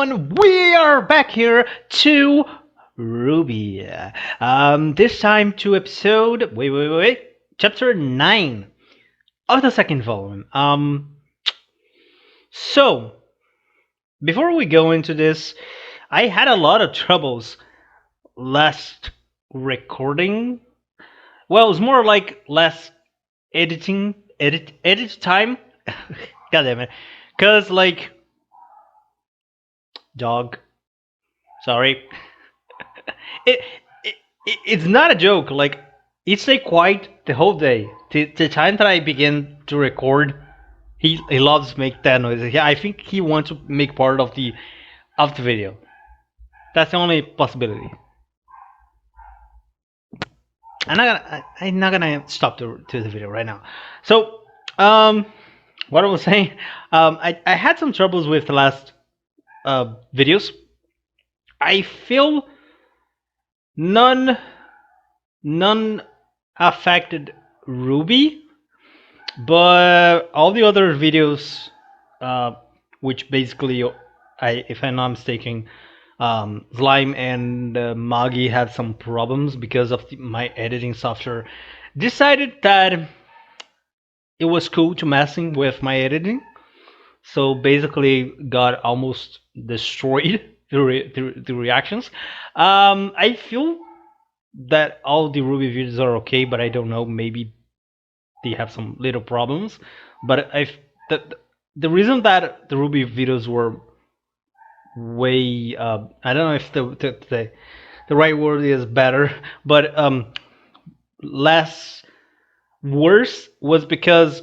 everyone, we are back here to Ruby. This time to episode, wait, chapter 9 of the second volume. So, before we go into this, I had a lot of troubles last recording. Well, it was more like last edit time. God damn it. Cause like, dog. Sorry. it, it's not a joke. Like, it stayed quiet the whole day. The time that I begin to record, he loves make that noise. Yeah, I think he wants to make part of the video. That's the only possibility. I'm not gonna stop to the video right now. So, what I was saying, I had some troubles with the last videos. I feel none affected Ruby, but all the other videos, which basically, if I'm not mistaken, Slime and Magi had some problems because of my editing software. Decided that it was cool to messing with my editing, so basically got almost destroyed through the reactions. I feel that all the Ruby videos are okay, but I don't know, maybe they have some little problems. But the reason that the Ruby videos were way I don't know if the right word is better, but less worse was because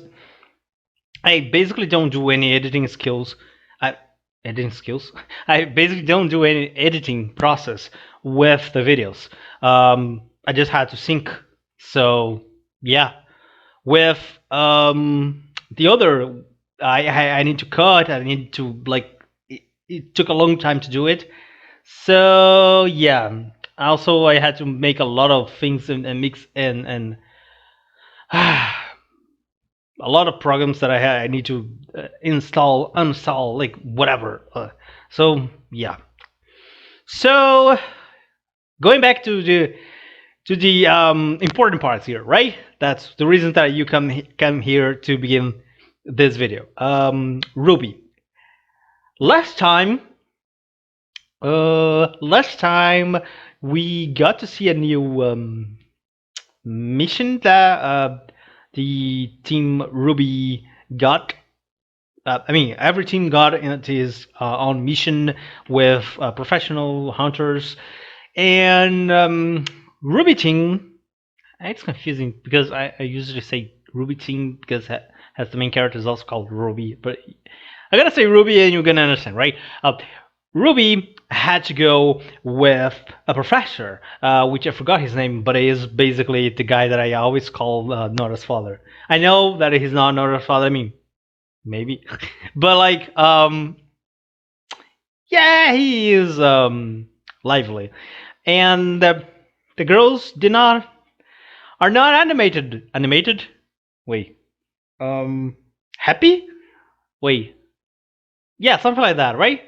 I basically don't do any editing skills. I basically don't do any editing process with the videos. I just had to sync. So yeah, with the other, I need to cut. I need to like. It took a long time to do it. So yeah. Also, I had to make a lot of things and mix and a lot of programs that I need to install, uninstall, like whatever. So yeah. So going back to the important parts here, right? That's the reason that you come here to begin this video. Ruby. Last time we got to see a new mission that the team Ruby got. I mean, every team got his own mission with professional hunters, and Ruby team. It's confusing because I usually say Ruby team because has the main character is also called Ruby, but I gotta say Ruby and you're gonna understand, right? Ruby had to go with a professor, which I forgot his name, but he is basically the guy that I always call Nora's father. I know that he's not Nora's father. I mean, maybe, but like, yeah, he is lively, and the girls are not animated. Animated? Wait, happy? Wait, yeah, something like that, right?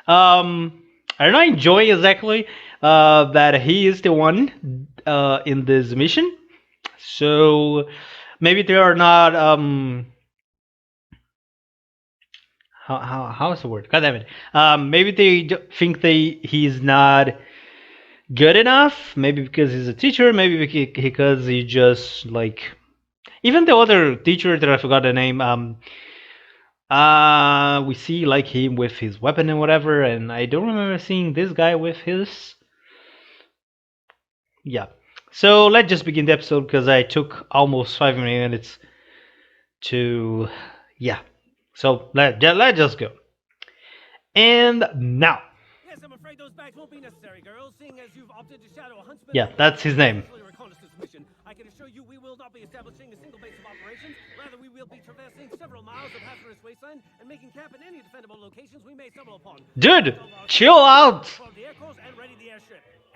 I'm not enjoying exactly that he is the one in this mission. So maybe they are not how's the word? God damn it. Maybe they think he's not good enough. Maybe because he's a teacher. Maybe because he just like even the other teacher that I forgot the name. We see like him with his weapon and whatever, and I don't remember seeing this guy with his. Yeah. So let's just begin the episode because I took almost 5 minutes to. Yeah. So let's just go. And now. Yes, I'm afraid those bags won't be necessary, girls, seeing as you've opted to shadow a huntsman. Yeah, that's his name. I can assure you we will not be establishing a single base of operations. Rather, we will be traversing several miles of hazardous wasteland and making camp in any defendable locations we may stumble upon. Dude, chill out.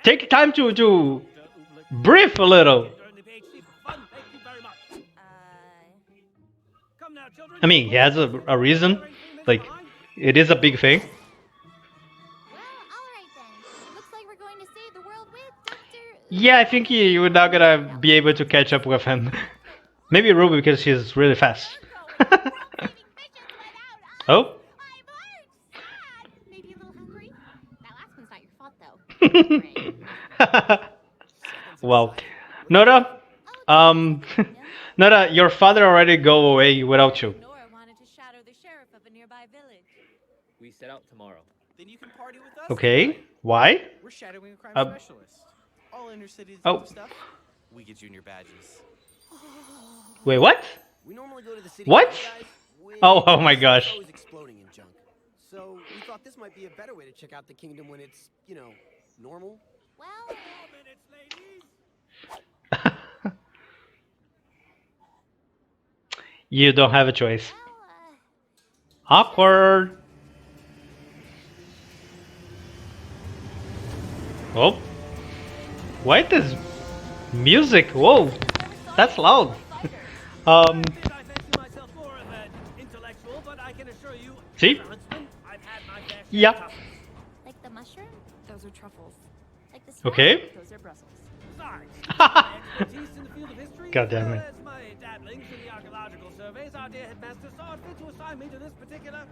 Take time to breathe a little. I mean, he has a reason. Like, it is a big thing. Yeah, I think you're not gonna be able to catch up with him. Maybe Ruby because she's really fast. Oh. I'm hurt, sad. Maybe a little hungry. That last one's not your fault, though. Right. Well, Nora, Oh, um, no? Nora, your father already go away without you. Nora wanted to shadow the sheriff of a nearby village. We set out tomorrow. Then you can party with us. Okay, why? We're shadowing a crime Uh, specialist. All inner city Oh. detective stuff. We get junior badges. Wait, what? We normally go to the city What? guys with Oh my gosh. always exploding in junk. So we thought this might be a better way to check out the kingdom when it's, you know, normal. Well, 4 minutes, ladies. You don't have a choice. well, Awkward. Oh. What is music? Whoa, that's loud. Um, Admit I fancy myself more of an intellectual, but I can assure you, See? as a huntsman, I've had my fair share of Yeah. toughness. like the mushroom? Those are truffles. Like the swamp? okay. Those are Brussels. Besides, my expertise in the field of history, God damn as it. well as my dabblings in the archaeological surveys, our dear headmaster saw it fit to assign me to this particular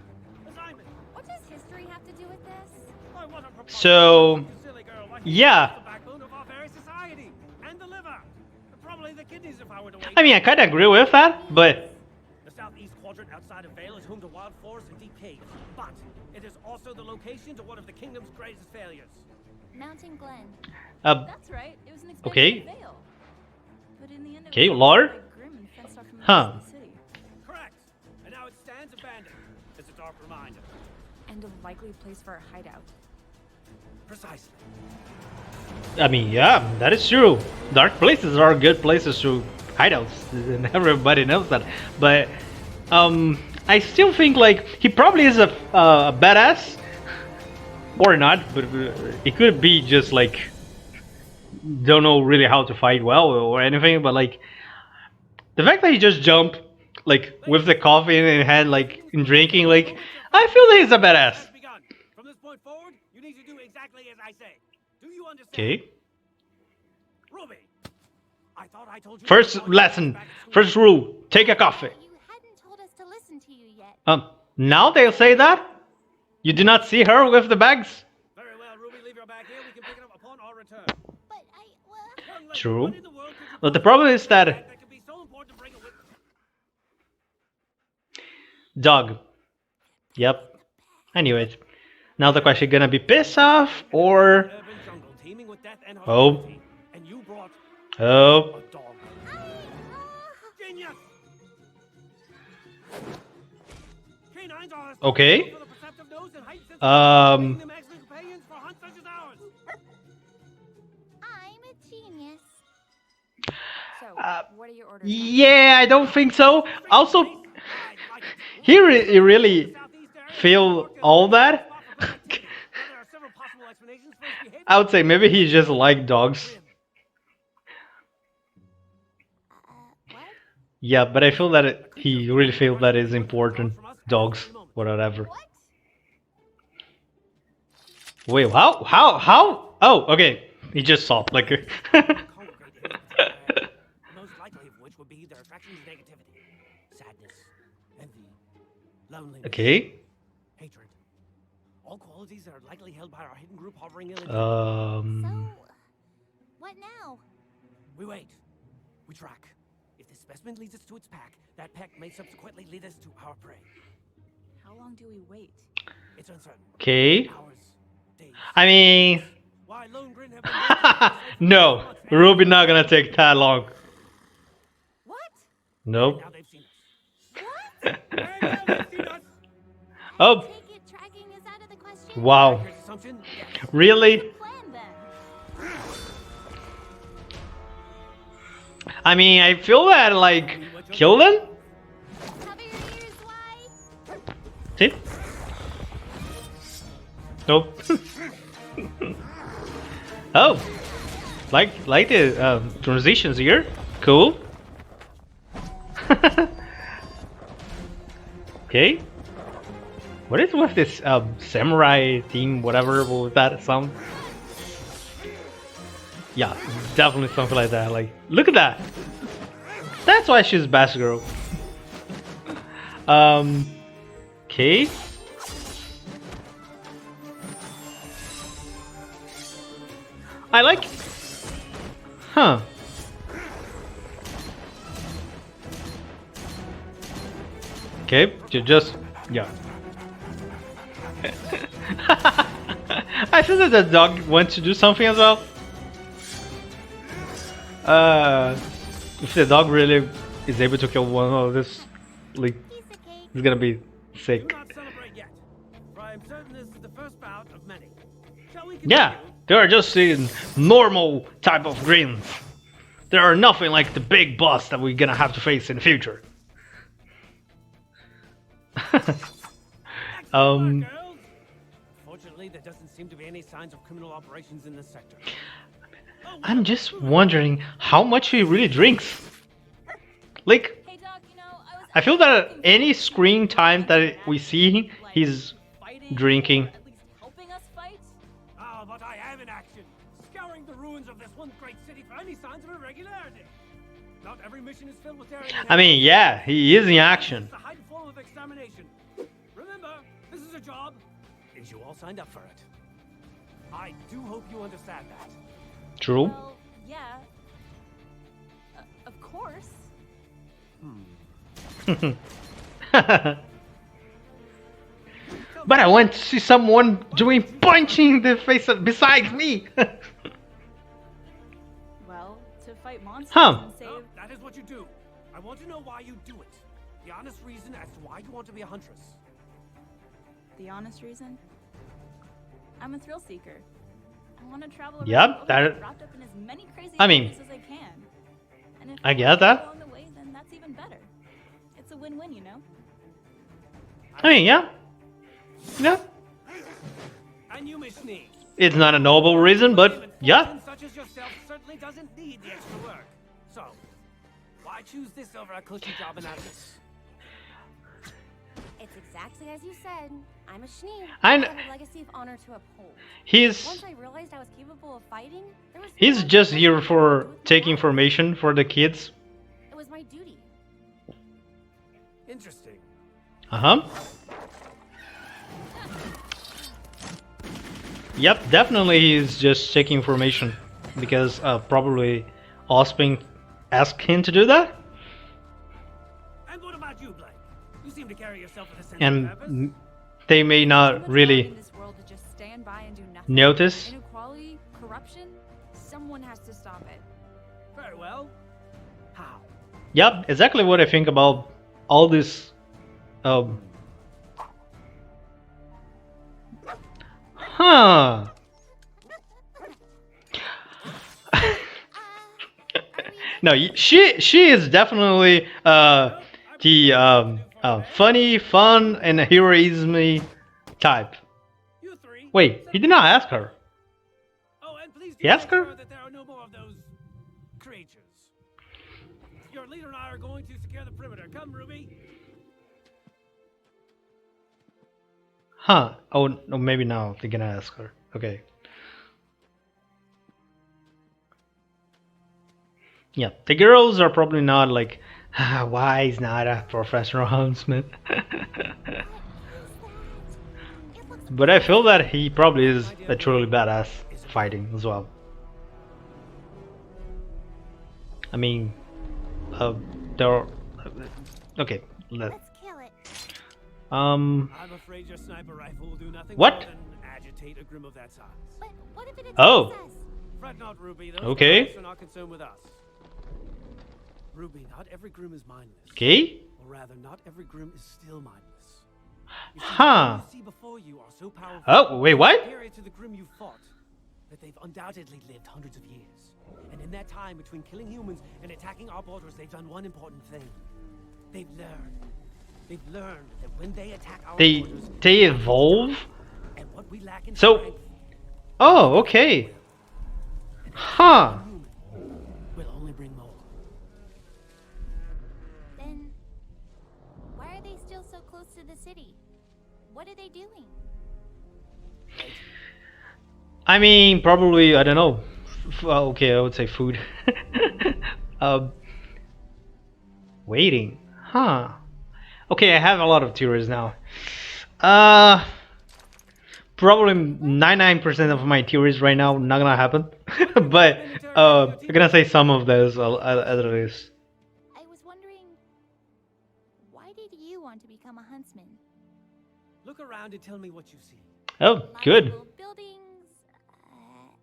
assignment. What does history have to do with this? I want to propose So, to a silly girl like yeah. you, the backbone of our very society, and the liver, and probably the kidneys if I were to wait. I mean, I kind of agree with that, but The southeast quadrant outside of Vale is home to wild forests and deep caves, but it is also the location to one of the kingdom's greatest failures. Mountain Glen. That's right. It was an expansion Okay. of Vale. But in the end, it Okay, was lore? quite grim and fenced off from the Huh. rest of the city. Correct. And now it stands abandoned. It's a dark reminder. And a likely place for a hideout. Precisely. I mean, yeah, that is true. Dark places are good places to hideouts, and everybody knows that. But I still think like he probably is a badass, or not. But it could be just like don't know really how to fight well or anything. But like the fact that he just jumped like with the coffee in hand, like in drinking, like I feel that he's a badass. Has begun. From this point forward, you need to do exactly as I say. Do you understand? Okay. Ruby, I thought I told you. First before you lesson, went back to school. first rule: take a coffee. You hadn't told us to listen to you yet. Now they'll say that? You did not see her with the bags? Very well, Ruby, leave your bag here. We can pick it up upon our return. But well... Young lady, True. what in the world could you But the possibly problem do is with a that- bag that could be so important to bring with- Dog. Yep. Anyways. Now the question gonna be piss off or... Urban jungle teeming with death and Oh. hostility. And you brought Oh. a dog. Genius! Canines are Okay. responsible for the perceptive nose and height sense, Um, making them excellent companions for hunts such as ours. I'm a genius. So, what are your orders? Yeah, I don't think so. Also, I like it. he really feel all that. Now, there are several possible explanations for his behavior. I would say maybe he just like dogs. What? Yeah, but I feel that he really feel that is important. Dogs, whatever. What? Wait, how? Oh, okay. He just saw like. Congregate in most likely of which would be their attraction to negativity, sadness, envy, loneliness, Okay. hatred. All qualities that are likely held by our hidden group hovering in. Um. So, what now? We wait. We track. If this specimen leads us to its pack, that pack may subsequently lead us to our prey. How long do we wait? It's uncertain. Okay. Hours, days. I mean, Why Lone have been no. Ruby not gonna take that long. What? Nope. Now they've seen us. What? And now they've seen us. Oh, Take it tracking is out of the question? wow. Here's assumption. Yes. Really? Plan then. I mean, I feel that like kill them. Cover your ears wide. See? Nope. Oh, like the transitions here. Cool. Okay. What is with this samurai theme? Whatever was that sound? Yeah, definitely something like that. Like, look at that. That's why she's best girl. Okay. I like. Huh. Okay, just yeah. I think that the dog wants to do something as well. If the dog really is able to kill one of this, like, Piece of cake. it's gonna be Do sick. not celebrate yet, for I am certain this is the first bout of many. Shall we Yeah, continue? they are just seeing normal type of greens. They are nothing like the big boss that we're gonna have to face in the future. Excellent work, girls. Fortunately, there doesn't seem to be any signs of criminal operations in this sector. Oh, I'm just wondering how much he really drinks. Like, Hey, Doc, you know, I feel that any screen time that we see, he's drinking. At least helping us fight? Ah, but I am in action, scouring the ruins of this one great city for any signs of irregularity. Not every mission is filled with daring. I mean, yeah, he is in action. It's the heightened form of extermination. Remember, this is a job, and you all signed up for it. I do hope you understand that. True. Well, yeah. Of course. But I want to see someone doing punching the face besides me. Well, to fight monsters Huh. and save... No, that is what you do. I want to know why you do it. The honest reason as to why you want to be a huntress. The honest reason? I'm a thrill seeker. I want to travel around Yep, the world that- wrapped up in as many crazy I mean, ideas as I can. And if I can get help that. along the way, then that's even better. It's a win-win, you know? I mean, yeah. Yeah. And you, Miss Nee. It's not a noble reason, but yeah. Fortune such as yourself certainly doesn't need the extra work. So, why choose this over a cushy job in Atlas? It's exactly as you said. I'm a Schnee. I I kn- have a legacy of honor to uphold. Once He's I realized I was capable of fighting, there was he's nothing just I here could for do with my taking life. information for the kids. It was my duty. Interesting. Uh-huh. Yep, definitely he's just taking information because probably Ospin asked him to do that, And what about you, Blake? You seem to carry yourself with a sense and of purpose. they may Too not much really time in this world to just stand by and do nothing. notice. Inequality, corruption, someone has to stop it. Very well. How? Yep, exactly what I think about all this. Um, huh. No, she is definitely the funny, fun, and heroism type. You three. Wait, he did not ask her. Oh, and please do He asked make her? sure that there are no more of those creatures. Your leader and I are going to secure the perimeter. Come, Ruby. Huh? Oh, no, maybe now they're gonna ask her. Okay. Yeah, the girls are probably not like, why he's not a professional huntsman. It looks But I feel that he probably is a truly badass fighting as well. I mean, there are, okay, let's kill it. I'm afraid your sniper rifle will do nothing What? more than agitate a grim of that size. But what if it is Oh. a success? Fret not, Ruby. Those Okay. guys are not concerned with us. Ruby, not every grim is mindless. okay. Or rather, not every grim is still mindless. You see, Huh. what you see before you are so powerful. Oh, wait, what? Superior to the grim you fought, that they've undoubtedly lived hundreds of years. And in that time between killing humans and attacking our borders, they've done one important thing. They've learned. They've learned that when they attack our borders, They evolve. and what we lack in So- strength, Oh, okay. Huh. human will only bring more. Then why are they still so close to the city? What are they doing? I mean, probably, I don't know, Well, okay, I would say food. um, waiting, huh? Okay, I have a lot of theories now. Uh, Probably 99% of my theories right now not gonna happen, but I'm gonna say some of those at least. I was wondering, why did you want to become a huntsman? Look around and tell me what you see. Oh, Lots of good. little buildings,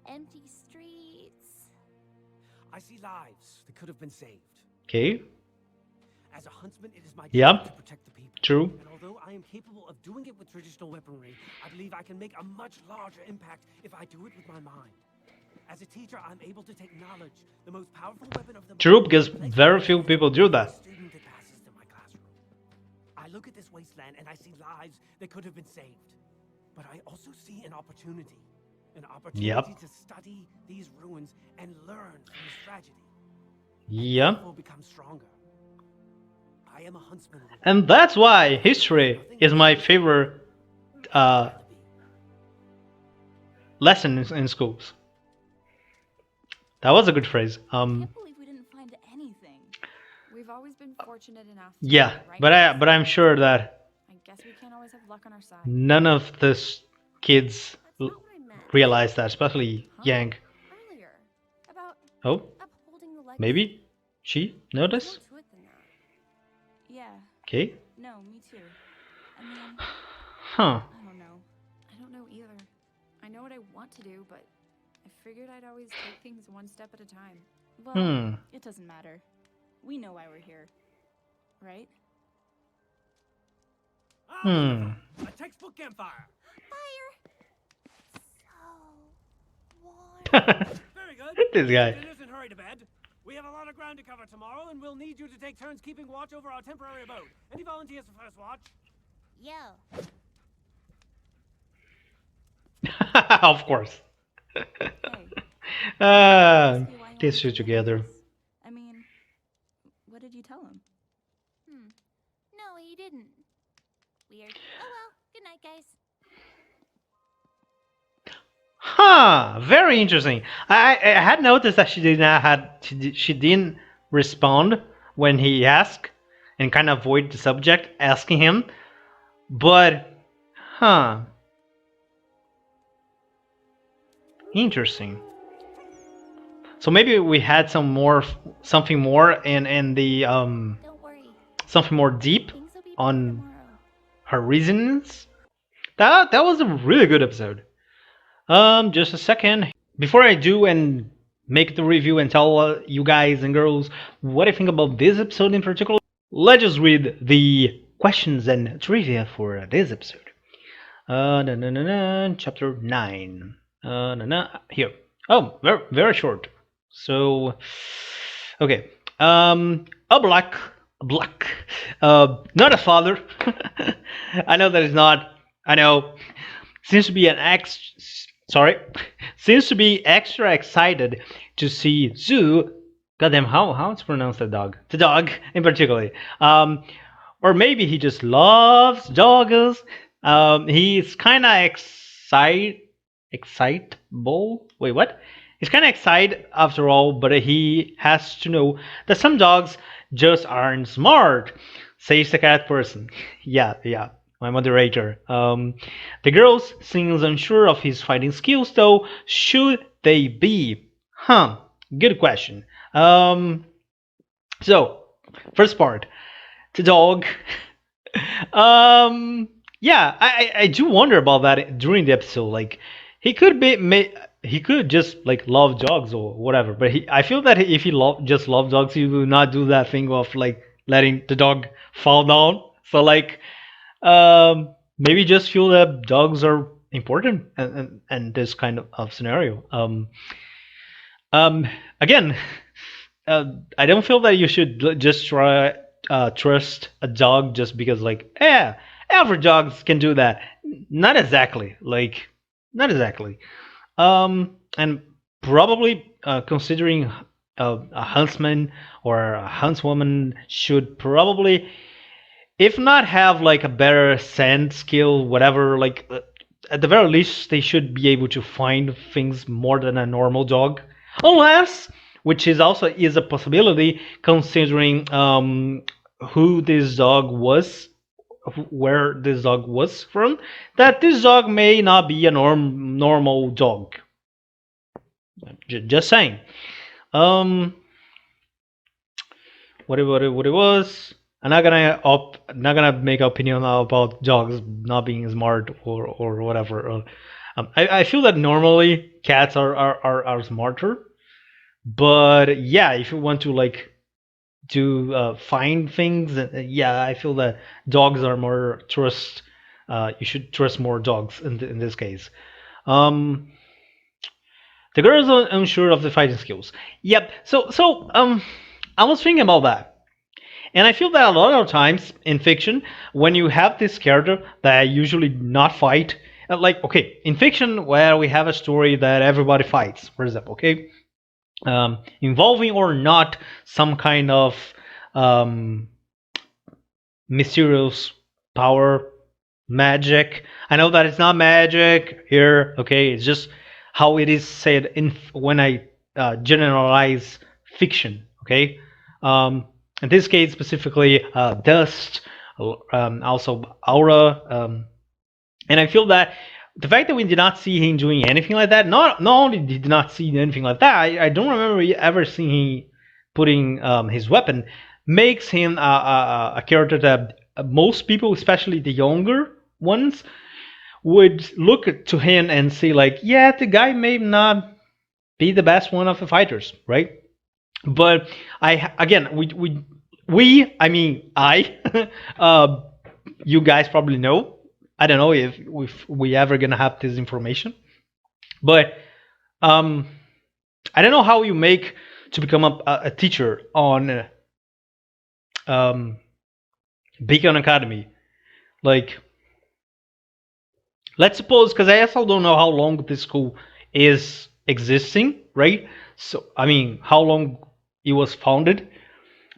empty streets. I see lives that could have been saved. Okay, As a huntsman, it is my Yep. duty to protect the people. true. And although I am capable of doing it with traditional weaponry, I believe I can make a much larger impact if I do it with my mind. As a teacher, I'm able to take knowledge, the most powerful weapon of them True, all, because and very few people do every that. student that passes through my classroom. I look at this wasteland and I see lives that could have been saved. But I also see an opportunity. An opportunity to study these ruins and learn from this tragedy. Yeah, Therefore become stronger. I am a huntsman. and that's why history is my favorite lesson in schools. That was a good phrase. I can't believe we didn't find anything. We've always been fortunate enough to Yeah, get the right but I'm sure that I guess we can't always have luck on our side. none of these kids That's not what I meant. realize that, especially Yang. Earlier. About Oh, upholding the legacy. maybe she There's noticed. more to it than that. Yeah, Okay. no, me too. I mean, Huh. I don't know. I don't know either. I know what I want to do, but I figured I'd always take things one step at a time. Well, Hmm. it doesn't matter. We know why we're here, right? Hmm. A textbook campfire. Fire. So warm. Very good. This guy. Dinners and hurry to bed. We have a lot of ground to cover tomorrow, and we'll need you to take turns keeping watch over our temporary abode. Any volunteers for first watch? Yo. Of course. Hey, These two together. I mean, what did you tell him? No, he didn't. Weird. Oh well. Good night, guys. Huh. Very interesting. I had noticed that she did not had she didn't respond when he asked, and kind of avoid the subject asking him. But, huh. Interesting. So maybe we had something more in the Don't worry. something more deep Things will be better on tomorrow. her reasons. That was a really good episode. Just a second. Before I do and make the review and tell you guys and girls what I think about this episode in particular, let's just read the questions and trivia for this episode. Chapter 9. Here. Oh, very, very short. So, okay. A black, not a father. I know that is not. I know. Seems to be seems to be extra excited to see Zoo. Goddamn, how to pronounce the dog? The dog in particular. Or maybe he just loves dogs. He's kind of excitable. Wait, what? He's kind of excited after all, but he has to know that some dogs just aren't smart, says the cat person. Yeah, my moderator. The girls seems unsure of his fighting skills, though. Should they be? Huh? Good question. So first part, the dog. Yeah, I do wonder about that during the episode. Like, he could he could just like love dogs or whatever, but I feel that if he just love dogs, he will not do that thing of like letting the dog fall down. So like, maybe just feel that dogs are important and this kind of scenario. Again, I don't feel that you should just try trust a dog just because like, yeah, every dogs can do that. Not exactly. Like, not exactly. And probably considering a huntsman or a huntswoman should probably, if not have like a better scent skill, whatever, like at the very least they should be able to find things more than a normal dog. unless, which is also is a possibility considering who this dog was, where this dog was from, that this dog may not be a normal dog. Just saying. Um, what it was. Not gonna make opinion now about dogs not being smart or whatever. I feel that normally cats are smarter, but yeah, if you want to like to find things, yeah, I feel that dogs are more trust. You should trust more dogs in this case. Um, the girl is unsure of the fighting skills. Yep. I was thinking about that. And I feel that a lot of times in fiction, when you have this character that usually not fight, like okay, in fiction where we have a story that everybody fights, for example, okay, involving or not some kind of um, mysterious power, magic. I know that it's not magic here, okay, it's just how it is said in when I generalize fiction, okay. Um, in this case specifically, dust, also aura, and I feel that the fact that we did not see him doing anything like that, not only did not see anything like that, I don't remember ever seeing him putting his weapon, makes him a character that most people, especially the younger ones, would look to him and say like, yeah, the guy may not be the best one of the fighters, right? But I again, I mean I, you guys probably know. I don't know if we ever gonna have this information, but um, I don't know how you make to become a teacher on um, Beacon Academy. Like, let's suppose, because I also don't know how long this school is existing, right? So I mean, how long it was founded,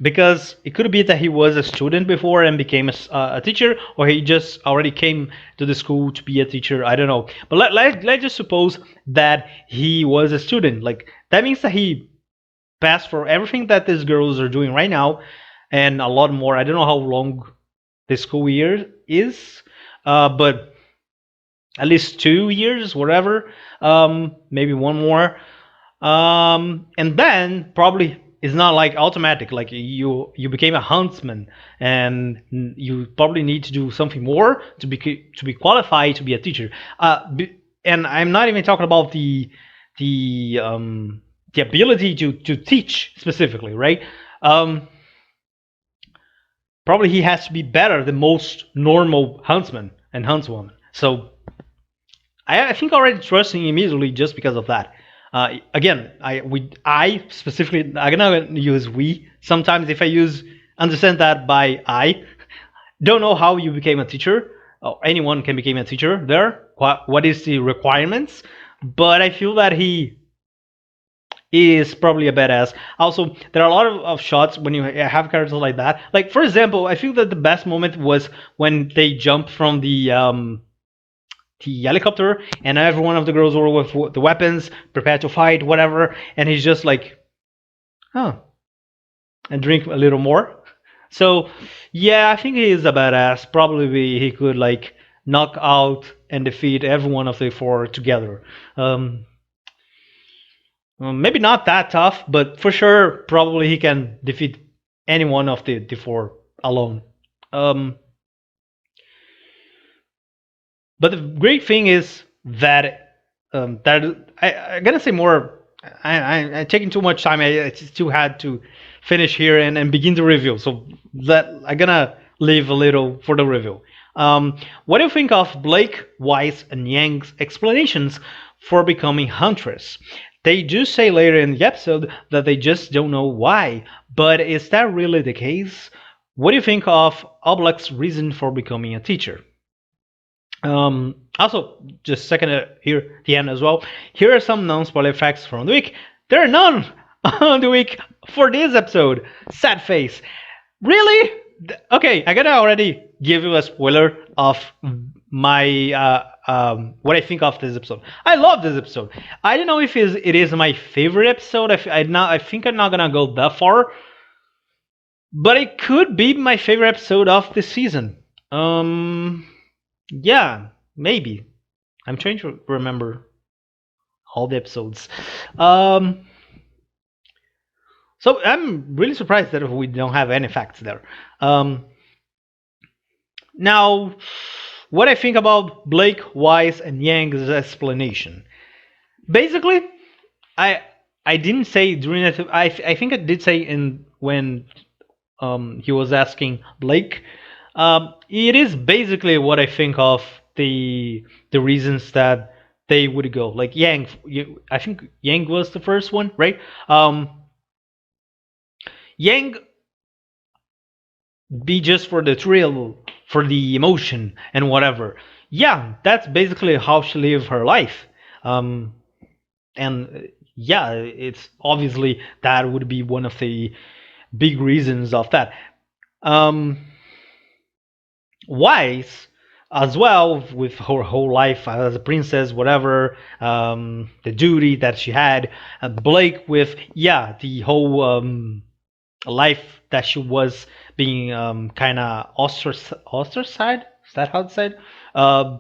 because it could be that he was a student before and became a teacher, or he just already came to the school to be a teacher. I don't know, but let's just suppose that he was a student. Like that means that he passed for everything that these girls are doing right now and a lot more. I don't know how long the school year is, but at least 2 years, whatever, maybe one more, and then probably it's not like automatic. Like you became a huntsman, and you probably need to do something more to be qualified to be a teacher. And I'm not even talking about the ability to teach specifically, right? Probably he has to be better than most normal huntsmen and huntswomen. So I think already trusting immediately just because of that. Again, I specifically, I'm gonna use we. Sometimes if I use understand that by I, don't know how you became a teacher. Oh, anyone can become a teacher there. What is the requirements? But I feel that he is probably a badass. Also, there are a lot of shots when you have characters like that. Like for example, I feel that the best moment was when they jumped from the helicopter, and every one of the girls were with the weapons, prepared to fight, whatever. And he's just like, oh, and drink a little more. So, yeah, I think he is a badass. Probably he could like knock out and defeat every one of the four together. Well, maybe not that tough, but for sure, probably he can defeat any one of the four alone. Um, But the great thing is that I'm gonna say more. I'm taking too much time. I still had to finish here and begin the review. So that I'm gonna leave a little for the review. What do you think of Blake, Weiss, and Yang's explanations for becoming Huntress? They do say later in the episode that they just don't know why, but is that really the case? What do you think of Oblak's reason for becoming a teacher? Also, just second here at the end as well. Here are some non-spoiler facts from the week. There are none on the week for this episode. Sad face. Really? Okay, I gotta already give you a spoiler of my what I think of this episode. I love this episode. I don't know if it is my favorite episode. I think I'm not gonna go that far, but it could be my favorite episode of the season. Yeah, maybe. I'm trying to remember all the episodes. Um, so I'm really surprised that we don't have any facts there. Now, what I think about Blake, Wise, and Yang's explanation. Basically, I I didn't say during that. I think I did say in when he was asking Blake. It is basically what I think of the reasons that they would go. Like Yang, I think Yang was the first one, right? Yang be just for the thrill, for the emotion, and whatever. Yeah, that's basically how she lived her life. Um, and yeah, it's obviously that would be one of the big reasons of that. Um, Wise as well with her whole life as a princess, whatever, the duty that she had. Blake with yeah, the whole life that she was being kind of ostracized. Is that how it's said? Uh,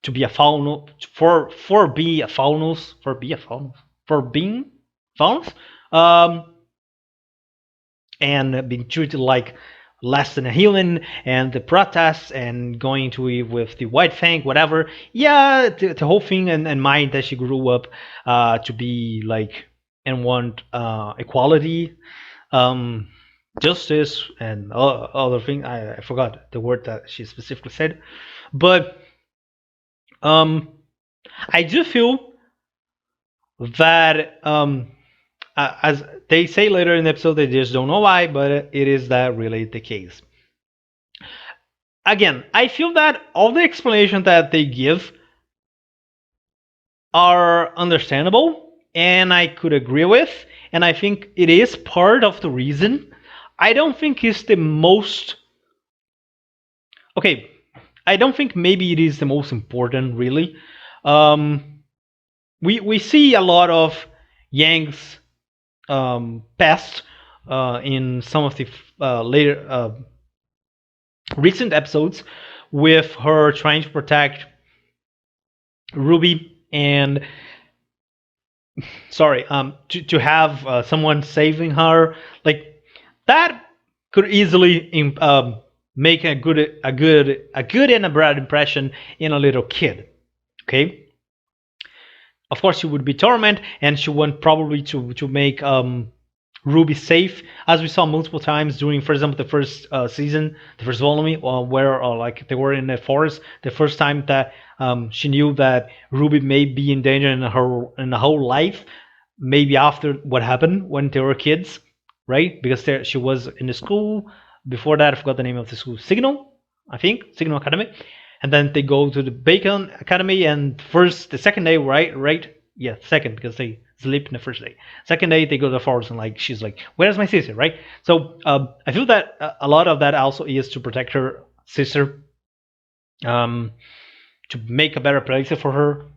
to be a faunus for be a faunus for be a faunus for being faunus. And being treated like less than a human, and the protests and going to with the white fang, whatever. Yeah, the whole thing and mind that she grew up to be like and want equality, um, justice, and other thing. I forgot the word that she specifically said, but I do feel that as they say later in the episode, they just don't know why, but it is that really the case. Again, I feel that all the explanations that they give are understandable and I could agree with, and I think it is part of the reason. I don't think it's the most. Okay, I don't think maybe it is the most important, really. We see a lot of Yang's past in some of the later recent episodes with her trying to protect Ruby and sorry to have someone saving her like that could easily make a good and a bad impression in a little kid. Okay, of course she would be torment and she want probably to make Ruby safe, as we saw multiple times during, for example, the first season, the first volume, where like they were in the forest. The first time that she knew that Ruby may be in danger in her whole life, maybe after what happened when they were kids, right? Because she was in the school before that. I forgot the name of the school, Signal, I think, Signal Academy, and then they go to the Bacon Academy, and the second day, right, yeah, second because they sleep in the first day. Second day they go to the forest and like she's like, "Where's my sister?" Right. So I feel that a lot of that also is to protect her sister, to make a better place for her,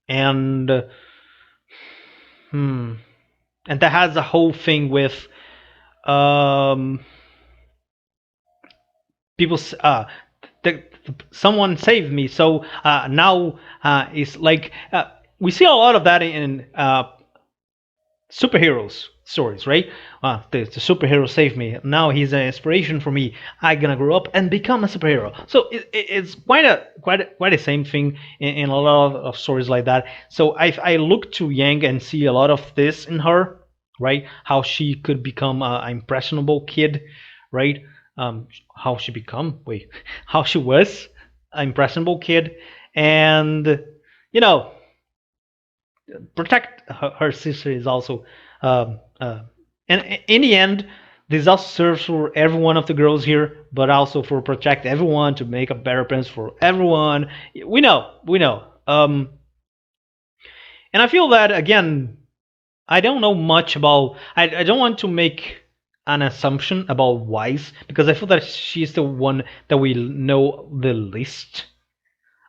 and and that has a whole thing with people. Someone saved me, so now it's like we see a lot of that in superheroes stories, right? The superhero saved me. Now he's an inspiration for me. I'm gonna grow up and become a superhero. So it's quite the same thing in a lot of stories like that. So I look to Yang and see a lot of this in her, right? How she could become an impressionable kid, right? How she become wait, how she was an impressionable kid, and you know protect her sister is also and in the end this also serves for every one of the girls here, but also for protect everyone, to make a better parents for everyone. We know and I feel that again I don't know much about I don't want to make an assumption about Wise because I feel that she's the one that we know the least.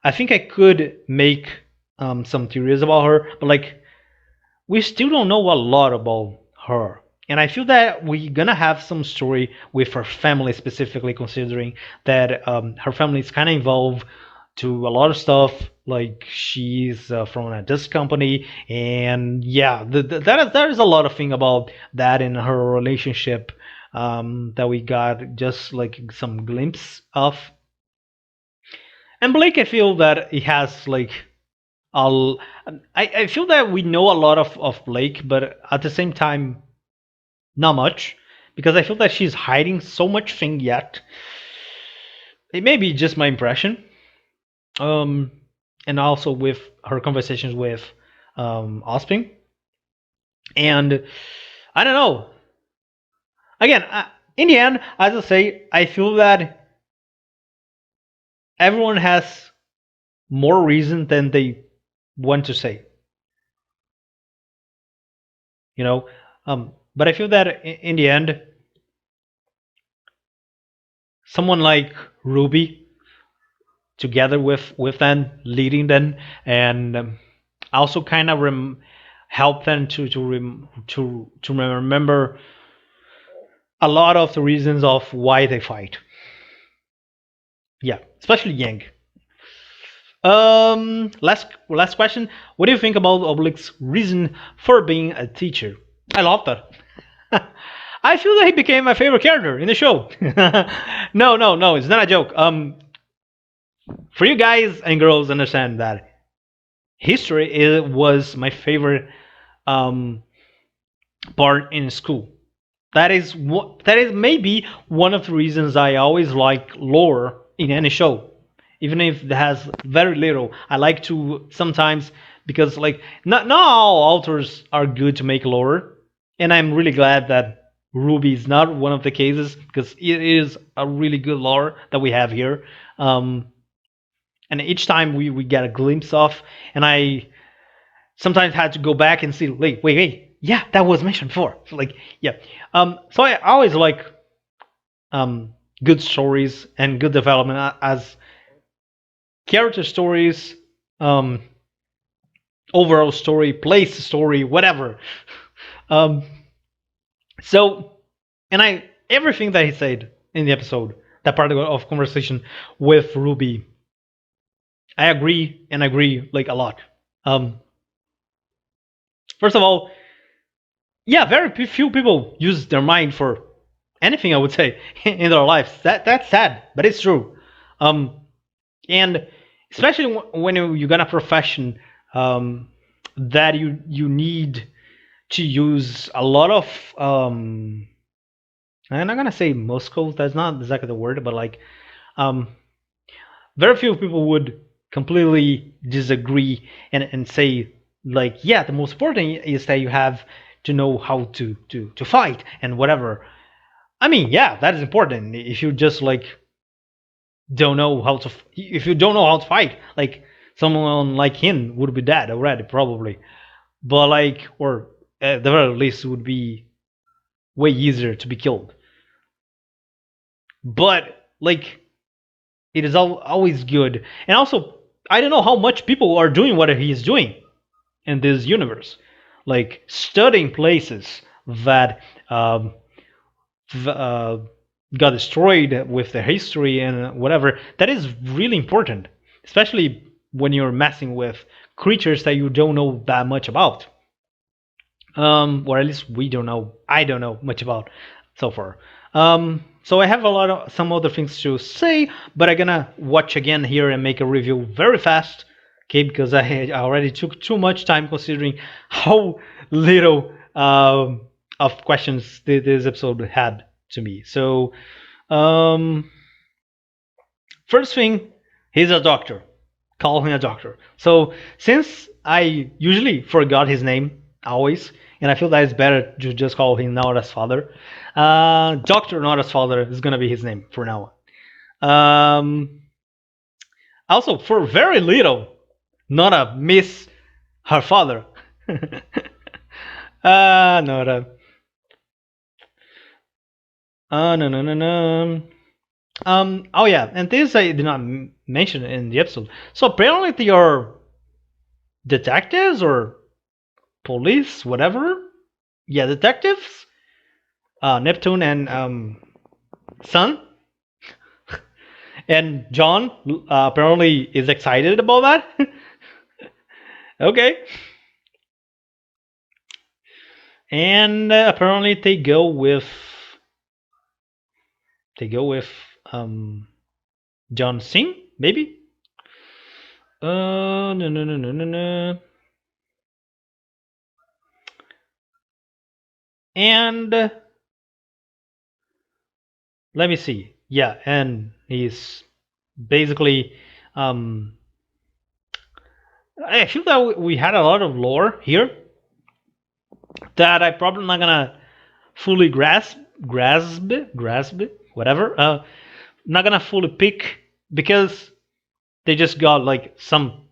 I think I could make some theories about her, but like we still don't know a lot about her. And I feel that we're gonna have some story with her family specifically, considering that her family is kind of involved to a lot of stuff. Like she's from a disc company, and yeah, there is a lot of thing about that in her relationship that we got just like some glimpse of. And Blake, I feel that he has like I'll, I feel that we know a lot of Blake, but at the same time, not much, because I feel that she's hiding so much thing yet. It may be just my impression. Um, and also with her conversations with Ospin, and I don't know. Again, in the end, as I say, I feel that everyone has more reason than they want to say. You know, but I feel that in the end, someone like Ruby together with them, leading them, and also kind of help them to remember a lot of the reasons of why they fight. Yeah, especially Yang. Last question. What do you think about Oblique's reason for being a teacher? I love that. I feel that he became my favorite character in the show. No, it's not a joke. For you guys and girls, understand that history was my favorite um, part in school. That is maybe one of the reasons I always like lore in any show, even if it has very little. I like to sometimes because like not all authors are good to make lore, and I'm really glad that Ruby is not one of the cases because it is a really good lore that we have here. And each time we get a glimpse of, and I sometimes had to go back and see, wait, yeah, that was mentioned before. So like, yeah. So I always like good stories and good development as character stories, um, overall story, place story, whatever. Um, so, and I everything that he said in the episode, that part of conversation with Ruby, I agree and agree like a lot. First of all, yeah, very few people use their mind for anything. I would say in their lives. That's sad, but it's true. Um, and especially when you got a profession that you need to use a lot of I'm not gonna say muscles. That's not exactly the word, but like um, very few people would completely disagree and say like yeah, the most important is that you have to know how to fight and whatever. I mean, yeah, that is important. If you just like don't know how to, if you don't know how to fight, like someone like him would be dead already probably. But like, or at the very least, would be way easier to be killed. But like, it is always good. And also, I don't know how much people are doing what he is doing in this universe, like studying places that uh, got destroyed with the history and whatever. That is really important, especially when you're messing with creatures that you don't know that much about, or at least we don't know. I don't know much about so far. So I have a lot of some other things to say, but I'm gonna watch again here and make a review very fast. Okay, because I already took too much time considering how little of questions this episode had to me. So, um, first thing, he's a doctor. Call him a doctor. So since I usually forgot his name always, and I feel that it's better to just call him Naora's father. Doctor Naora's father is gonna be his name for now. Um, Also, for very little, Nora miss her father. Nora. No, no, no, no. Oh yeah, and this I did not mention in the episode. So apparently they are detectives or police, whatever. Yeah, detectives. Neptune and Sun. And John apparently is excited about that. Okay. And apparently they go with John Singh, maybe. No, no, no, no, no, no. And let me see. Yeah, and he's basically. I feel that we had a lot of lore here that I probably not gonna fully grasp, whatever. Not gonna fully pick because they just got like some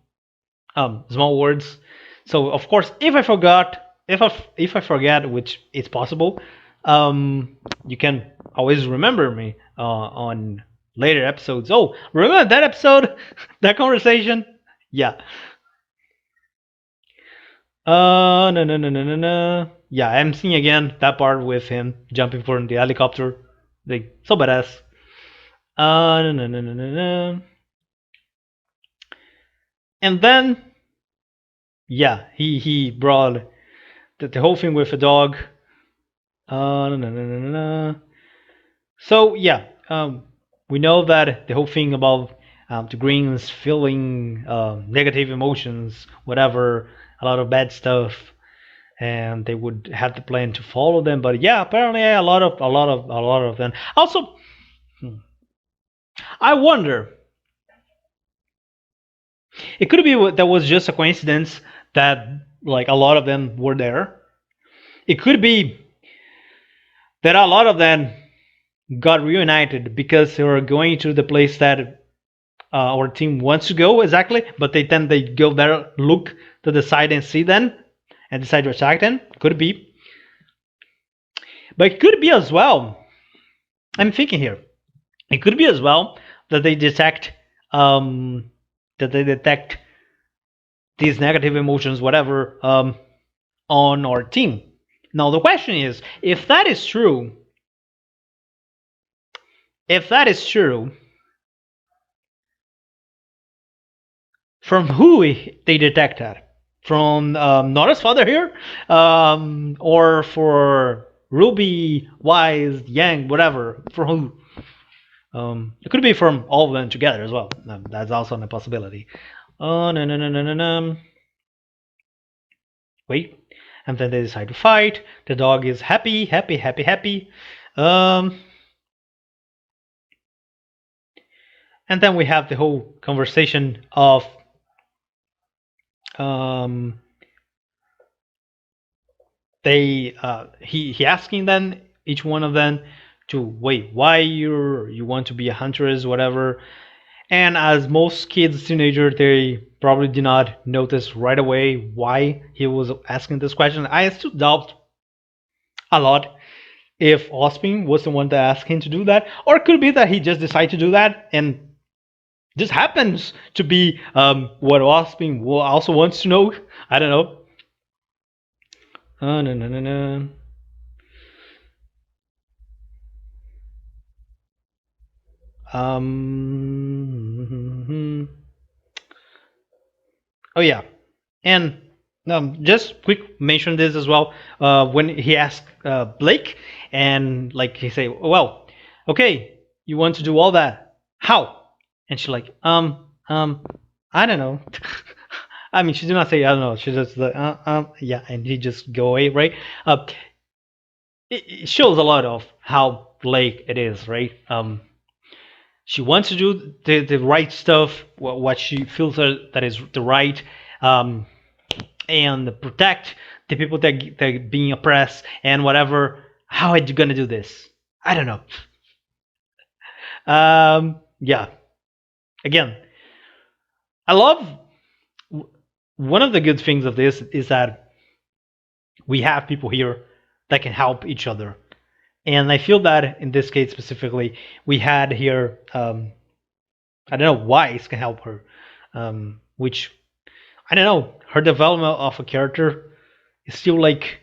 small words. So of course, if I forget, which is possible, you can always remember me on later episodes. Oh, remember that episode, that conversation? Yeah. No, no, no, no, no, no. Yeah, I'm seeing again that part with him jumping from the helicopter. Like, so badass. No, no, no, no, no, no. And then, yeah, he brought the whole thing with a dog. No, no, no, no, no, no. So, yeah, we know that the whole thing about the Greens feeling negative emotions, whatever, a lot of bad stuff, and they would have the plan to follow them. But yeah, apparently a lot of them. Also, I wonder. It could be that was just a coincidence that like a lot of them were there. It could be that a lot of them got reunited because they were going to the place that our team wants to go exactly, but they go there, look to the side and see them, and decide to attack them. Could be, but it could be as well. I'm thinking here. It could be as well that they detect um, that they detect these negative emotions, whatever, on our team. Now the question is, if that is true, from who they detect that? From Nora's father here, or for Ruby, Wise, Yang, whatever? For who? It could be from all of them together as well. That's also a possibility. Oh no no no no no no. Wait, and then they decide to fight. The dog is happy, happy, happy, happy. Um, and then we have the whole conversation of um, he asking them, each one of them, to wait, why you want to be a huntress, whatever. And as most kids, teenager, they probably did not notice right away why he was asking this question. I still doubt a lot if Ospin was the one that asked him to do that, or it could be that he just decided to do that and this happens to be what Ospin also wants to know. I don't know. No, no, no, no. Oh yeah, and just quick mention this as well. When he asked Blake, and like he say, well, okay, you want to do all that? How? And she's like, I don't know. I mean, she did not say I don't know. She just like, yeah, and he just go away, right? It shows a lot of how Blake it is, right? She wants to do the right stuff, what she feels that is the right, um, and protect the people that being oppressed and whatever. How are you gonna do this? I don't know. Yeah. Again, I love one of the good things of this is that we have people here that can help each other. And I feel that in this case specifically, we had here, I don't know why it can help her, which I don't know, her development of a character is still like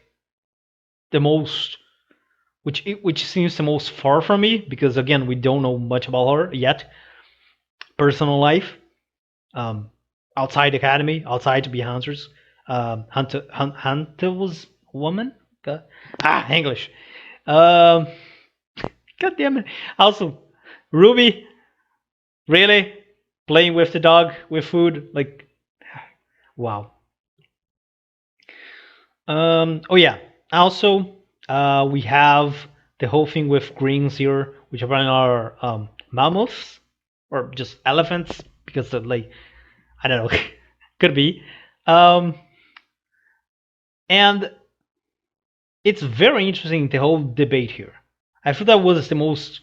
the most, which seems the most far from me because again we don't know much about her yet, personal life, um, outside academy, outside to be hunters, Hunter was woman. God. English. Um, God damn it. Also, Ruby, really playing with the dog with food, like wow. Oh yeah. Also, we have the whole thing with greens here, which apparently are mammoths or just elephants because of, like I don't know, could be. Um, and it's very interesting the whole debate here. I feel that was the most.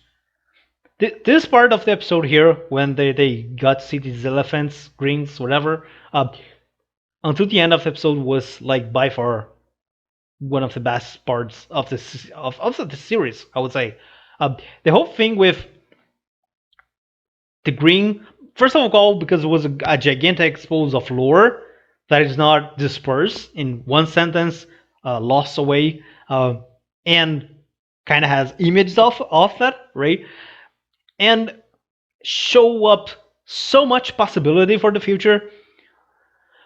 This part of the episode here, when they got to see these elephants, greens, whatever, until the end of the episode was like by far one of the best parts of of the series, I would say. The whole thing with the green, first of all, because it was a gigantic expose of lore that is not dispersed in one sentence, lost away, and kind of has images of that, right? And show up so much possibility for the future.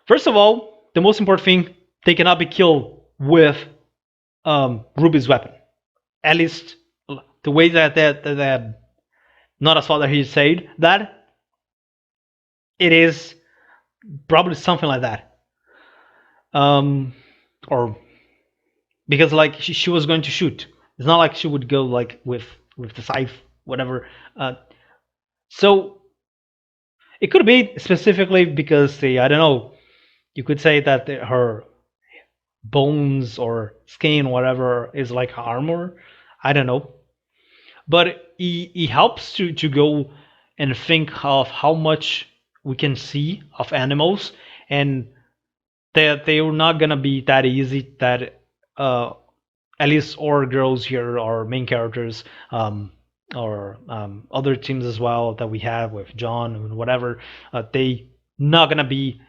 First of all, the most important thing, they cannot be killed with Ruby's weapon. At least the way that not as father he said that it is probably something like that. Or because like she was going to shoot. It's not like she would go like with the scythe, whatever. So it could be specifically because the I don't know. You could say that her bones or skin, whatever, is like armor. I don't know, but it helps to go and think of how much we can see of animals, and that they're not gonna be that easy. That at least our girls here, our main characters, or other teams as well that we have with John and whatever, they not gonna be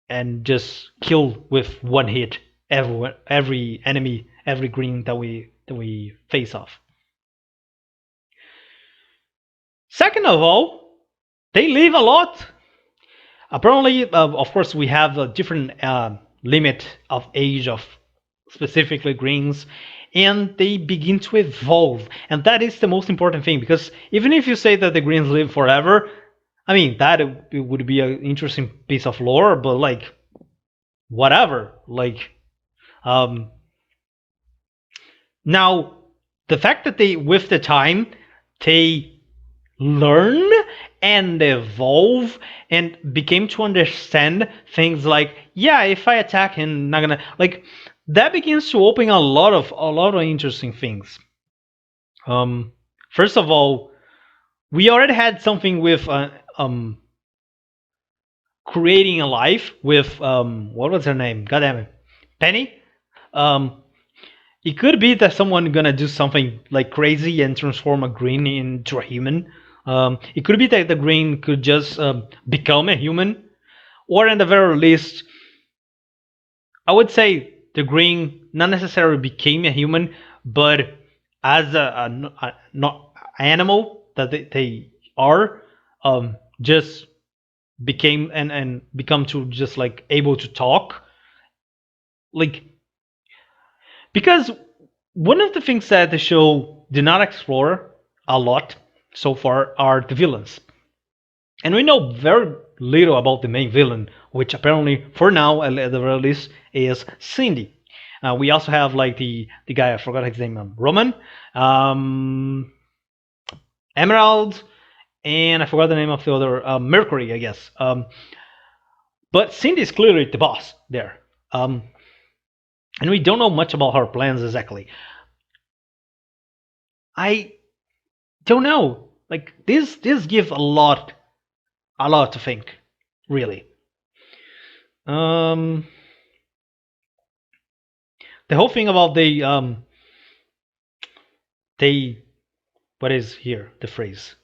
and just kill with one hit every enemy, every green that we face off. Second of all, they live a lot. Apparently, of course, we have a different limit of age of specifically greens, and they begin to evolve, and that is the most important thing because even if you say that the greens live forever, I mean that it would be an interesting piece of lore, but like whatever, like um, now, the fact that they, with the time, they learn and evolve and became to understand things like, yeah, if I attack him, not gonna like that begins to open a lot of interesting things. Um, First of all, we already had something with creating a life with what was her name? God damn it, Penny. Um, It could be that someone gonna do something like crazy and transform a green into a human. It could be that the green could just become a human, or in the very least, I would say the green not necessarily became a human, but as a not animal that they are, just became and become to just like able to talk, like because one of the things that the show did not explore a lot so far are the villains. And we know very little about the main villain, which apparently, for now, at the very least, is Cindy. We also have like the guy, I forgot his name, Roman, um, Emerald, and I forgot the name of the other, Mercury, I guess. But Cindy is clearly the boss there. And we don't know much about her plans exactly. I don't know. Like this gives a lot to think, really. Um, the whole thing about they, what is here the phrase?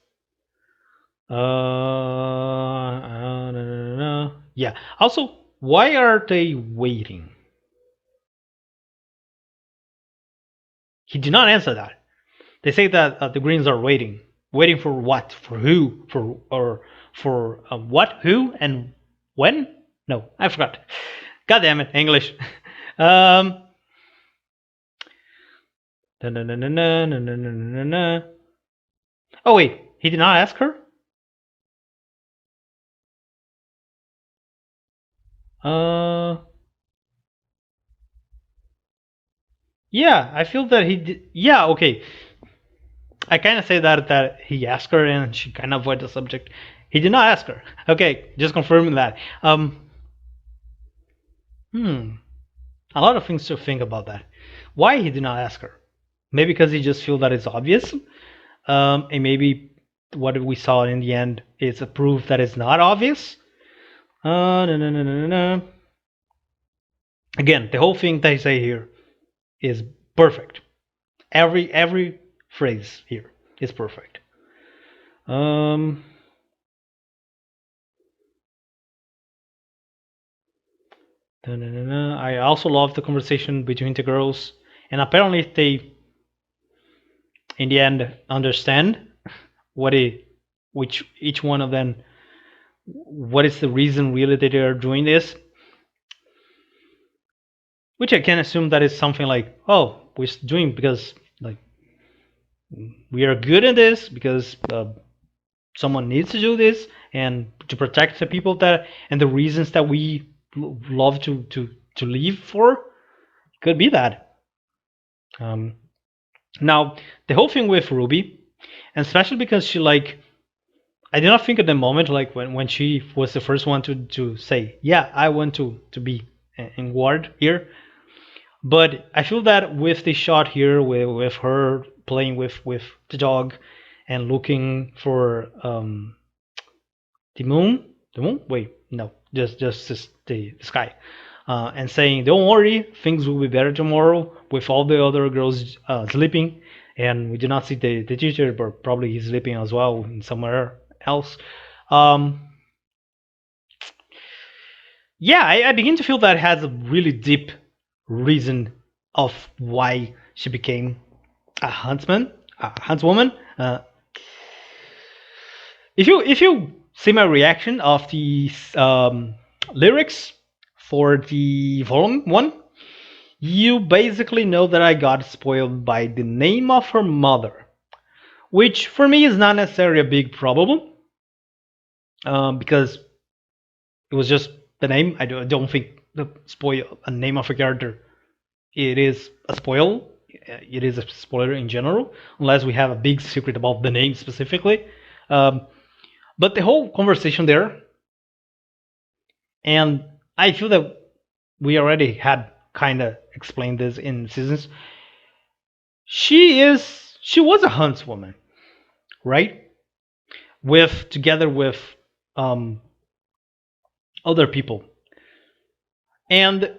No, no, no. Yeah. Also, why are they waiting? He did not answer that. They say that the Greens are waiting. Waiting for what? For who? For or for what? Who and when? No, I forgot. God damn it, English. um. Na, na, na, na, na, na, na, na, na. Oh wait, he did not ask her. Uh. Yeah, I feel that he did. Yeah, okay. I kind of say that he asked her and she kind of avoided the subject. He did not ask her. Okay, just confirming that. A lot of things to think about that. Why he did not ask her? Maybe because he just feel that it's obvious. And maybe what we saw in the end is a proof that it's not obvious. No, no, no, no, no, no. Again, the whole thing that I say here is perfect. Every phrase here is perfect. I also love the conversation between the girls, and apparently they, in the end, understand what which each one of them, what is the reason really that they are doing this. Which I can assume that is something like, oh, we're doing because like we are good at this because someone needs to do this and to protect the people that and the reasons that we love to live for. Could be that. Now the whole thing with Ruby, and especially because she like, I did not think at the moment like when she was the first one to say, yeah, I want to be in ward here. But I feel that with the shot here, with her playing with the dog and looking for the moon. Wait, no, just the sky, and saying, "Don't worry, things will be better tomorrow." With all the other girls sleeping, and we do not see the teacher, but probably he's sleeping as well in somewhere else. Um, yeah, I begin to feel that has a really deep reason of why she became a huntswoman. If you see my reaction of the lyrics for the volume one, you basically know that I got spoiled by the name of her mother, which for me is not necessarily a big problem, because it was just the name. I don't think the spoil a name of a character it is a spoil. It is a spoiler in general, unless we have a big secret about the name specifically. But the whole conversation there, and I feel that we already had kind of explained this in seasons. She was a huntswoman, right? With together with um, other people, and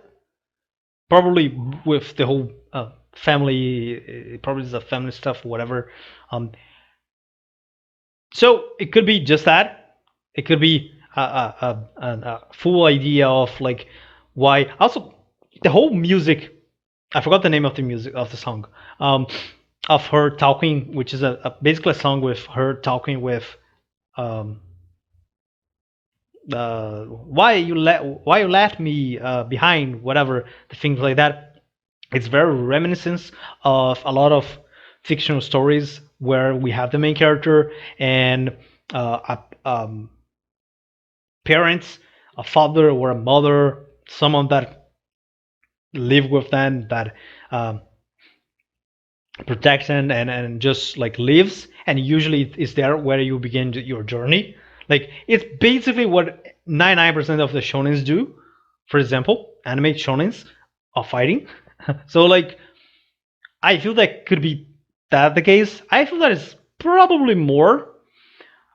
probably with the whole family. Probably is a family stuff, whatever. Um, so it could be just that. It could be a full idea of like why. Also, the whole music. I forgot the name of the music of the song. Of her talking, which is basically a song with her talking with um, why you left me behind, whatever the things like that. It's very reminiscent of a lot of fictional stories where we have the main character and parents, a father or a mother, someone that live with them that protection and just like lives, and usually it's there where you begin your journey. Like it's basically what 99% of the shonens do. For example, anime shonens are fighting. So like I feel that could be that the case. I feel that it's probably more.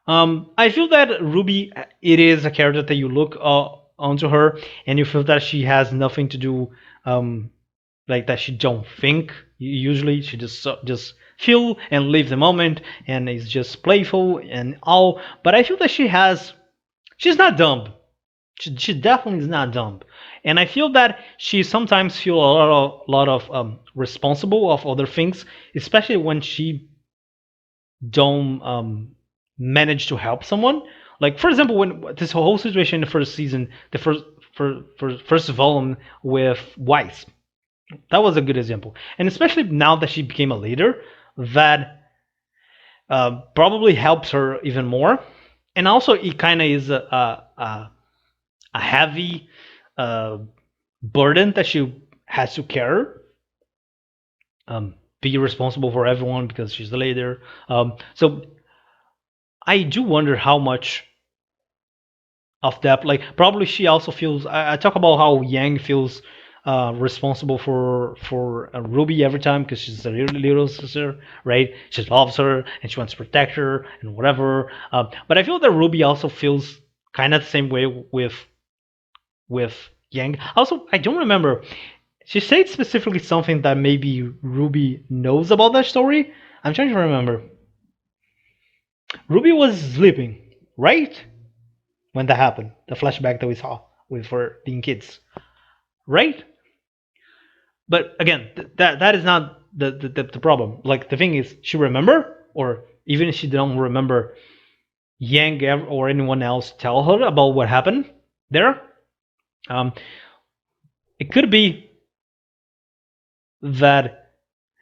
I feel that Ruby, it is a character that you look onto her and you feel that she has nothing to do like that she don't think. Usually she just feel and live the moment and is just playful and all. But I feel that she's not dumb. She definitely is not dumb, and I feel that she sometimes feel a lot of responsible of other things, especially when she don't manage to help someone. Like for example, when this whole situation in the first season, the first volume with Weiss, that was a good example, and especially now that she became a leader, that probably helps her even more. And also, it kind of is a heavy uh, burden that she has to carry. Be responsible for everyone because she's the leader. So I do wonder how much of that, like probably she also feels. I talk about how Yang feels responsible for Ruby every time because she's a little sister, right? She loves her and she wants to protect her and whatever. But I feel that Ruby also feels kind of the same way with Yang. Also, I don't remember. She said specifically something that maybe Ruby knows about that story. I'm trying to remember. Ruby was sleeping, right? When that happened, the flashback that we saw with her being kids, right? But again, that is not the problem. Like the thing is, she remember, or even if she don't remember, Yang or anyone else tell her about what happened there. Um, it could be that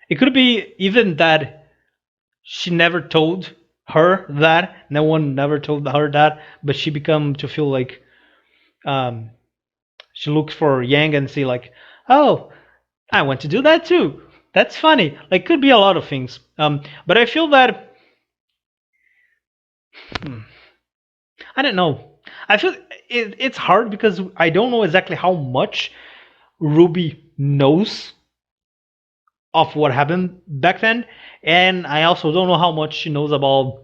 it could be even that she never told her that. No one never told her that, but she become to feel like um, she looks for Yang and see like, oh, I want to do that too. That's funny. Like could be a lot of things. But I feel that I don't know. I feel it's hard because I don't know exactly how much Ruby knows of what happened back then, and I also don't know how much she knows about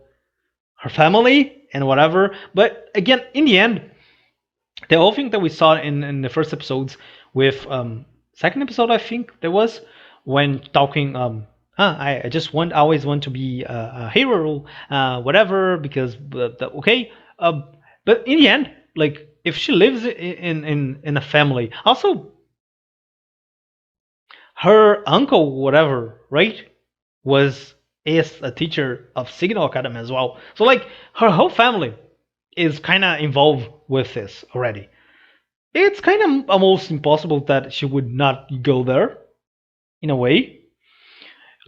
her family and whatever. But again, in the end, the whole thing that we saw in the first episodes with second episode I think there was when talking I just always want to be a hero whatever because okay but in the end like if she lives in a family also her uncle whatever right is a teacher of Signal Academy as well, so like her whole family is kind of involved with this already. It's kind of almost impossible that she would not go there in a way.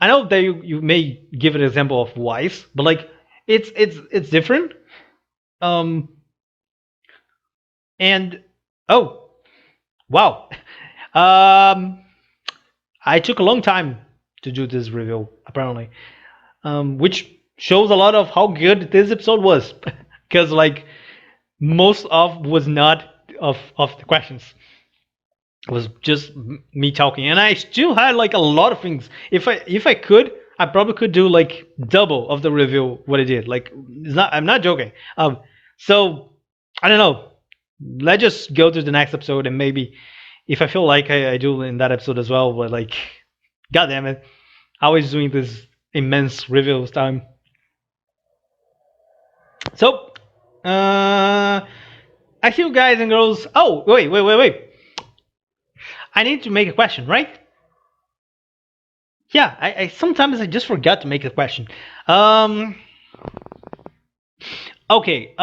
I know that you may give an example of Wise, but like it's different. Um and oh wow. Um I took a long time to do this review apparently. Which shows a lot of how good this episode was. Because like most of was not of the questions. It was just me talking, and I still had like a lot of things. If I could, I probably could do like double of the review what I did. Like it's not, I'm not joking. So I don't know. Let's just go to the next episode, and maybe if I feel like I do in that episode as well. But like, god damn it, I was doing this immense reviews time. So, I see you guys and girls. Oh wait. I need to make a question, right? Yeah, I sometimes I just forgot to make a question. Um. Okay.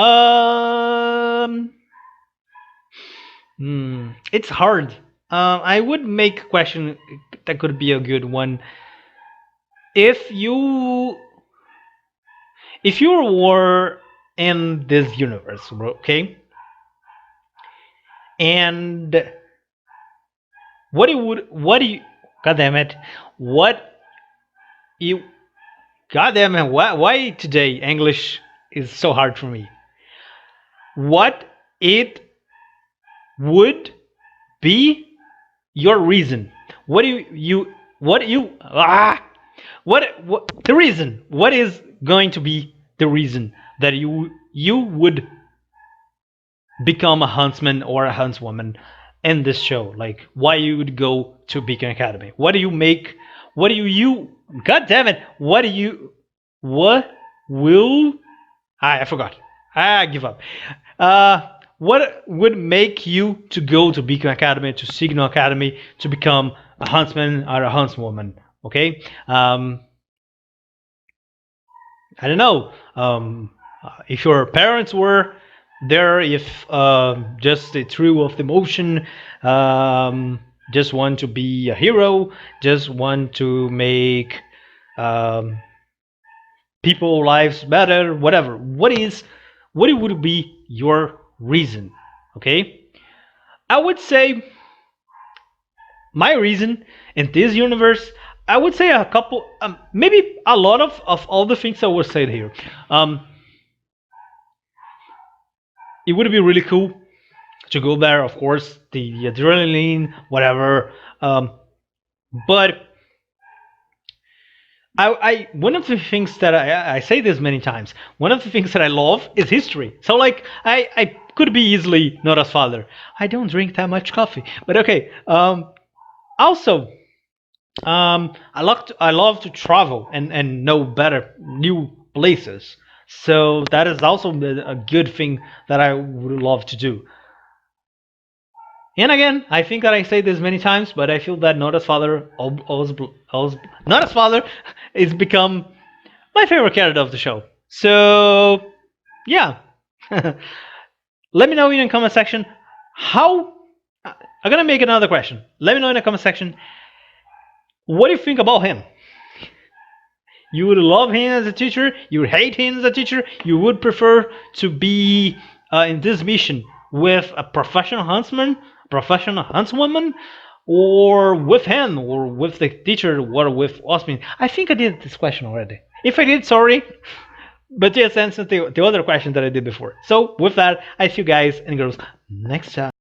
It's hard. I would make a question that could be a good one. If you were in this universe, okay, and what do you god damn it what you god damn it why today English is so hard for me, what it would be your reason, what do you what you what the reason, what is going to be the reason that you would become a huntsman or a huntswoman in this show. Like why you would go to Beacon Academy. What do you make? What do you? God damn it! What do you? What will? I forgot. I give up. What would make you to go to Beacon Academy, to Signal Academy, to become a huntsman or a huntswoman? Okay. I don't know. If your parents were there, if just the thrill of the motion, just want to be a hero, just want to make um, people lives better, whatever. What it would be your reason? Okay, I would say my reason in this universe. I would say a couple, maybe a lot of all the things that were said here. Um, it would be really cool to go there, of course, the adrenaline, whatever. But I one of the things that I say this many times. One of the things that I love is history. So like I could be easily not as father. I don't drink that much coffee, but okay. Also, I love to travel and know better new places. So that is also a good thing that I would love to do. And again, I think that I say this many times, but I feel that Not as Father, Not as Father, is become my favorite character of the show. So, yeah. Let me know in the comment section how. I'm gonna make another question. Let me know in the comment section what do you think about him. You would love him as a teacher. You would hate him as a teacher. You would prefer to be in this mission with a professional huntsman, professional huntswoman, or with him, or with the teacher, or with Osmin. I think I did this question already. If I did, sorry. But just answer the other question that I did before. So with that, I see you guys and girls next time.